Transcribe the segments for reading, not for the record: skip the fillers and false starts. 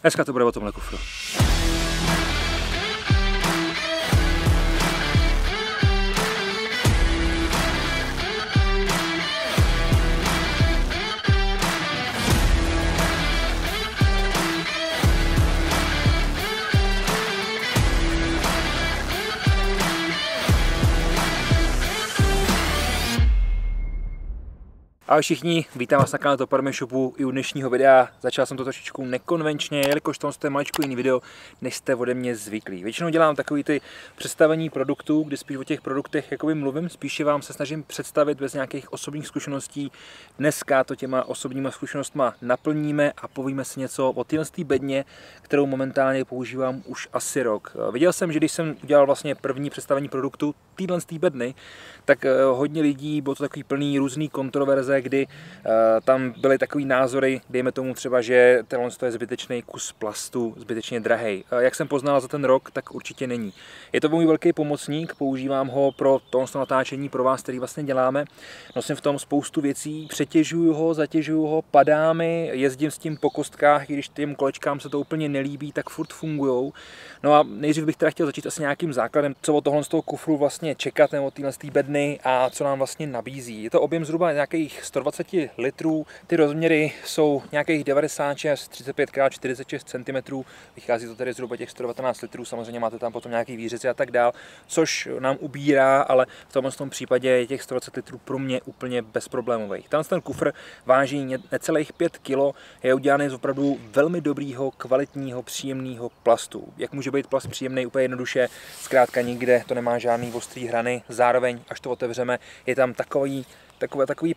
Dneska to bude o tomhle kufru. Ahoj všichni, vítám vás na kanále Toparmy Shopu i u dnešního videa. Začal jsem to trošičku nekonvenčně, jelikož to je maličko jiný video, než jste ode mě zvyklí. Většinou dělám takový ty představení produktů, kdy spíš o těch produktech jakoby mluvím, spíše vám se snažím představit bez nějakých osobních zkušeností. Dneska to těma osobníma zkušenostma naplníme a povíme si něco o téhle bedně, kterou momentálně používám už asi rok. Viděl jsem, že když jsem udělal vlastně první představení produktu téhle bedny, tak hodně lidí, bylo to takový plný různý kontroverze, kdy tam byly takový názory, dejme tomu třeba, že tenhle je zbytečný kus plastu, zbytečně drahej. Jak jsem poznal za ten rok, tak určitě není. Je to můj velký pomocník, používám ho pro tohle natáčení pro vás, který vlastně děláme. Nosím v tom spoustu věcí, přetěžuju ho, zatěžuju ho, padá mi, jezdím s tím po kostkách, i když těm kolečkám se to úplně nelíbí, tak furt fungujou. No a nejdřív bych teda chtěl začít asi nějakým základem, co od tohle z toho kufru vlastně čekat, nebo téhle bedny a co nám vlastně nabízí. Je to objem zhruba nějakých 120 litrů, ty rozměry jsou nějakých 96 35 x 46 cm, vychází to tedy zhruba těch 119 litrů, samozřejmě máte tam potom nějaký výřezy a tak dál, což nám ubírá, ale v tomhle případě je těch 120 litrů pro mě úplně bezproblémový. Ten kufr váží necelých 5 kg, je udělaný z opravdu velmi dobrýho, kvalitního, příjemného plastu. Jak může být plast příjemný? Úplně jednoduše, zkrátka nikde to nemá žádný ostrý hrany, zároveň až to otevřeme, je tam takový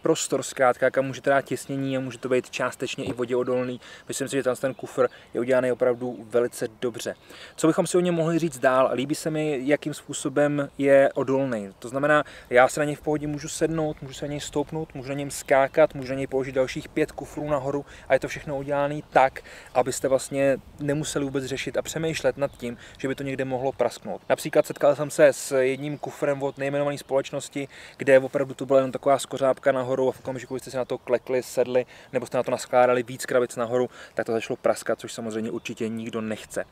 prostor, zkrátka, kam můžete dát těsnění a může to být částečně i voděodolný. Myslím si, že ten kufr je udělaný opravdu velice dobře. Co bychom si o něm mohli říct dál? Líbí se mi, jakým způsobem je odolný. To znamená, já se na něj v pohodě můžu sednout, můžu se na něj stoupnout, můžu na něm skákat, můžu na něj položit dalších 5 kufrů nahoru a je to všechno udělané tak, abyste vlastně nemuseli vůbec řešit a přemýšlet nad tím, že by to někde mohlo prasknout. Například setkal jsem se s jedním kufrem od nejmenované společnosti, kde opravdu to byla jen taková kořápka nahoru a v okamžiku, jste si na to klekli, sedli nebo jste na to naskládali víc krabic nahoru, tak to začalo praskat, což samozřejmě určitě nikdo nechce.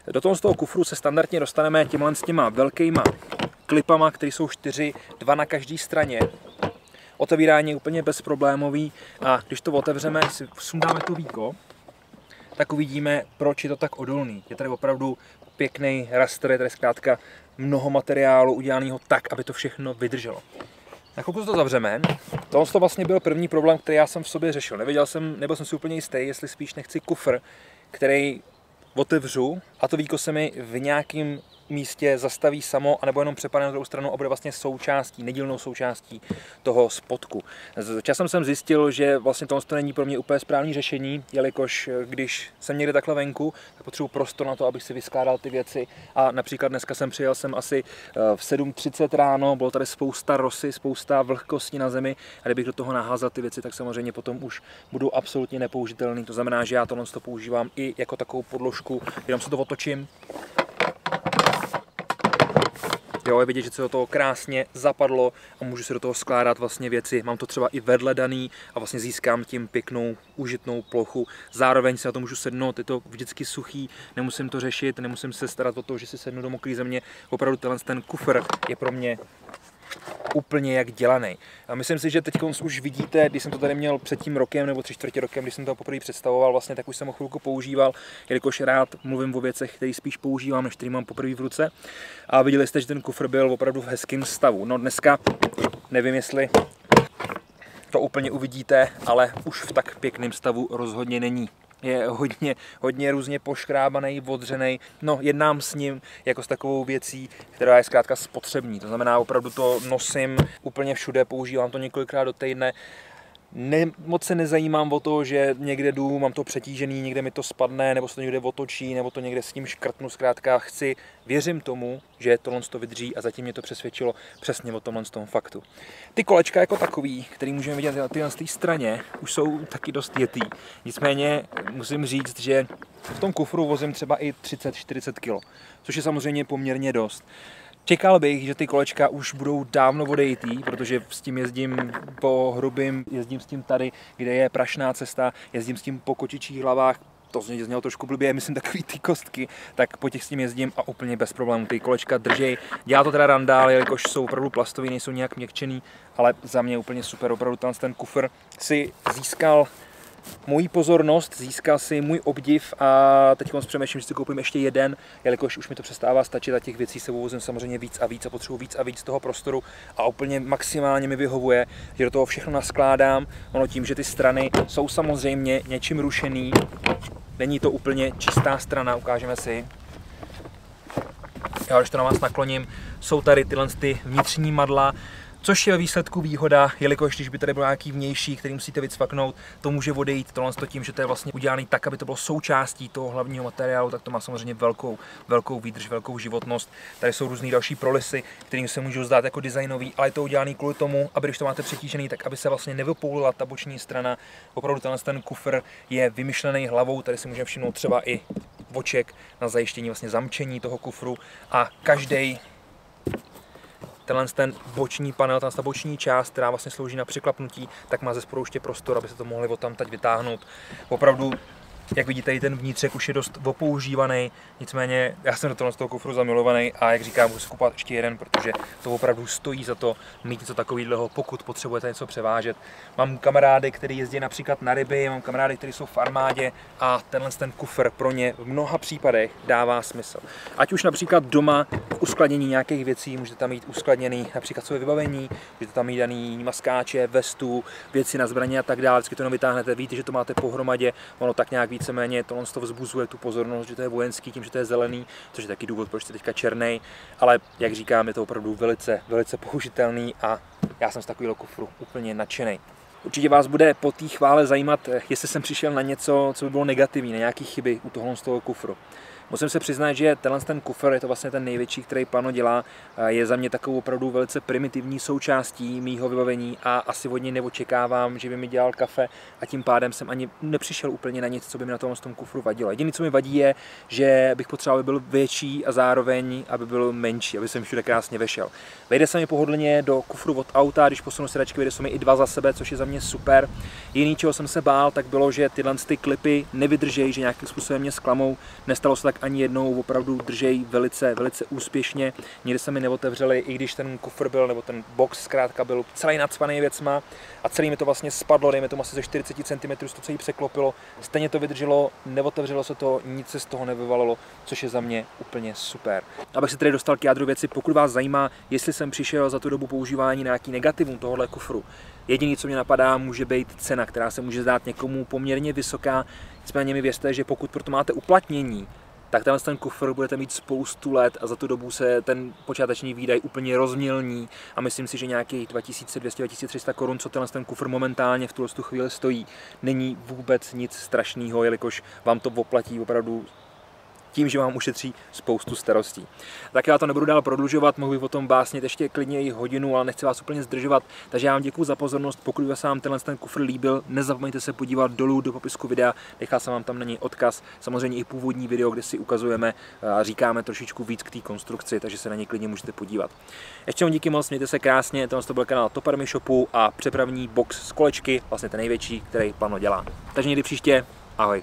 Do toho z toho kufru se standardně dostaneme těma velkýma klipama, které jsou 4, 2 na každé straně. Otevírání je úplně bezproblémový a když to otevřeme, si sundáme to víko, tak uvidíme, proč je to tak odolný. Je tady opravdu pěkný rastr, je tady zkrátka mnoho materiálu udělaného tak, aby to všechno vydrželo. Na chvilku to zavřeme. Tohle to vlastně byl první problém, který já jsem v sobě řešil. Nebyl jsem si úplně jistý, jestli spíš nechci kufr, který otevřu a to víko se mi v nějakém místě zastaví samo, anebo jenom přepadne na druhou stranu a bude vlastně nedílnou součástí toho spodku. Časem jsem zjistil, že vlastně tohle není pro mě úplně správné řešení, jelikož když jsem někde takhle venku, tak potřebuji prostor na to, abych si vyskládal ty věci a například dneska přijel jsem asi v 7:30 ráno, bylo tady spousta rosy, spousta vlhkosti na zemi a kdybych do toho naházal ty věci, tak samozřejmě potom už budou absolutně nepoužitelný. To znamená, že já tohle používám i jako takovou podložku, jenom se to otočím. Jo, je vidět, že se do toho krásně zapadlo a můžu si do toho skládat vlastně věci. Mám to třeba i vedle daný a vlastně získám tím pěknou, užitnou plochu. Zároveň si na to můžu sednout, je to vždycky suchý, nemusím to řešit, nemusím se starat o to, že si sednu do mokré země. Opravdu ten kufr je pro mě úplně jak dělaný. A myslím si, že teď už vidíte, když jsem to tady měl před tím rokem nebo 3/4 rokem, když jsem to poprvé představoval, vlastně tak už jsem ho chvilku používal, jelikož rád mluvím o věcech, které spíš používám, než který mám poprvé v ruce. A viděli jste, že ten kufr byl opravdu v hezkém stavu. No dneska nevím, jestli to úplně uvidíte, ale už v tak pěkném stavu rozhodně není. Je hodně různě poškrábaný, odřený. No, jednám s ním jako s takovou věcí, která je zkrátka spotřební. To znamená, opravdu to nosím úplně všude, používám to několikrát do týdne. Moc se nezajímám o to, že někde jdu, mám to přetížený, někde mi to spadne, nebo se to někde otočí, nebo to někde s tím škrtnu. Zkrátka věřím tomu, že tohle to vydrží a zatím mě to přesvědčilo přesně o tomhle tom faktu. Ty kolečka jako takový, který můžeme vidět na té straně, už jsou taky dost jetý. Nicméně musím říct, že v tom kufru vozím třeba i 30-40 kg, což je samozřejmě poměrně dost. Čekal bych, že ty kolečka už budou dávno odejitý, protože s tím jezdím po hrubým, jezdím s tím tady, kde je prašná cesta, jezdím s tím po kočičích hlavách, to znělo trošku blbě, myslím takový ty kostky, tak po těch s tím jezdím a úplně bez problémů. Ty kolečka držej. Dělá to teda randál, jelikož jsou opravdu plastový, nejsou nějak měkčený, ale za mě úplně super. Opravdu ten kufr si získal moji pozornost, získal si můj obdiv a teď přemýšlím, že si koupím ještě jeden, jelikož už mi to přestává stačit a těch věcí se vozím samozřejmě víc a potřebuji víc a víc toho prostoru a úplně maximálně mi vyhovuje, že do toho všechno naskládám. Ono tím, že ty strany jsou samozřejmě něčím rušený, není to úplně čistá strana, ukážeme si. Já když to na vás nakloním, jsou tady tyhle vnitřní madla, což je ve výsledku výhoda, jelikož když by tady byl nějaký vnější, který musíte vycvaknout, to může odejít tohle tím, že to je vlastně udělané tak, aby to bylo součástí toho hlavního materiálu, tak to má samozřejmě velkou výdrž, velkou životnost. Tady jsou různé další prolisy, kterým se můžou zdát jako designový, ale je to udělané kvůli tomu, aby když to máte přetížený, tak aby se vlastně nevypoulila ta boční strana. Opravdu ten kufr je vymyšlený hlavou, tady si můžeme všimnout třeba i voček na zajištění vlastně zamčení toho kufru a každý ten boční panel, ta boční část, která vlastně slouží na přiklapnutí, tak má zespodu ještě prostor, aby se to mohli odtamtud vytáhnout. Opravdu, jak vidíte, i ten vnitřek už je dost opoužívaný, nicméně já jsem do toho kufru zamilovaný a jak říkám, budu si kupovat ještě jeden, protože to opravdu stojí za to mít něco takového, pokud potřebujete něco převážet. Mám kamarády, kteří jezdí například na ryby, mám kamarády, kteří jsou v armádě a ten kufr pro ně v mnoha případech dává smysl. Ať už například doma v uskladnění nějakých věcí, můžete tam mít uskladněný například své vybavení, můžete tam mít daný maskáče, vestu, věci na zbraně a tak dále, vždycky to jenom vytáhnete, víte, že to máte pohromadě, ono tak nějak víceméně tohle vzbuzuje tu pozornost, že to je vojenský, tím, že to je zelený, což je taky důvod, proč je teďka černý, ale jak říkám, je to opravdu velice použitelný a já jsem z takového kufru úplně nadšený. Určitě vás bude po té chvále zajímat, jestli jsem přišel na něco, co by bylo negativní, na nějaké chyby u tohohle z toho kufru. Musím se přiznat, že ten kufr je to vlastně ten největší, který Plano dělá, je za mě takovou opravdu velice primitivní součástí mýho vybavení a asi od něj neočekávám, že by mi dělal kafe a tím pádem jsem ani nepřišel úplně na nic, co by mi na tom kufru vadilo. Jediné, co mi vadí, je, že bych potřeboval, aby byl větší a zároveň, aby byl menší, aby jsem všude krásně vešel. Vejde se mi pohodlně do kufru od auta, když posunu sedačky, vejde se mi i dva za sebe, což je za mě super. Jediný, čeho jsem se bál, tak bylo, že tyhle klipy nevydržejí, že nějakým způsobem mě zklamou. Nestalo se tak ani jednou, opravdu držej velice úspěšně. Nikdy se mi neotevřeli, i když ten kufr byl, nebo ten box zkrátka byl celý nacvaný věcma a celý mi to vlastně spadlo, dejme tomu asi ze 40 cm, to celý překlopilo. Stejně to vydrželo, neotevřelo se to, nic se z toho nevyvalilo, což je za mě úplně super. Abych se tedy dostal k jádru věci, pokud vás zajímá, jestli jsem přišel za tu dobu používání na nějaký negativum tohohle kufru. Jediné, co mě napadá, může být cena, která se může zdát někomu poměrně vysoká. Nicméně mi věřte, že pokud pro to máte uplatnění, tak ten kufr budete mít spoustu let a za tu dobu se ten počáteční výdaj úplně rozmělní a myslím si, že nějakých 2200-2300 korun, co ten kufr momentálně v tuhle chvíli stojí, není vůbec nic strašného, jelikož vám to oplatí opravdu tím, že vám ušetří spoustu starostí. Tak já to nebudu dál prodlužovat, mohu bych o tom básnit ještě klidně i hodinu, ale nechci vás úplně zdržovat. Takže já vám děkuji za pozornost. Pokud vás vám ten kufr líbil, nezapomeňte se podívat dolů do popisku videa, nechal jsem vám tam na něj odkaz. Samozřejmě i původní video, kde si ukazujeme a říkáme trošičku víc k té konstrukci, takže se na něj klidně můžete podívat. Ještě vám díky moc, mějte se krásně, to byl kanál Top Army Shopu a přepravní box z kolečky, vlastně ten největší, který Plano dělá. Takže někdy příště, ahoj.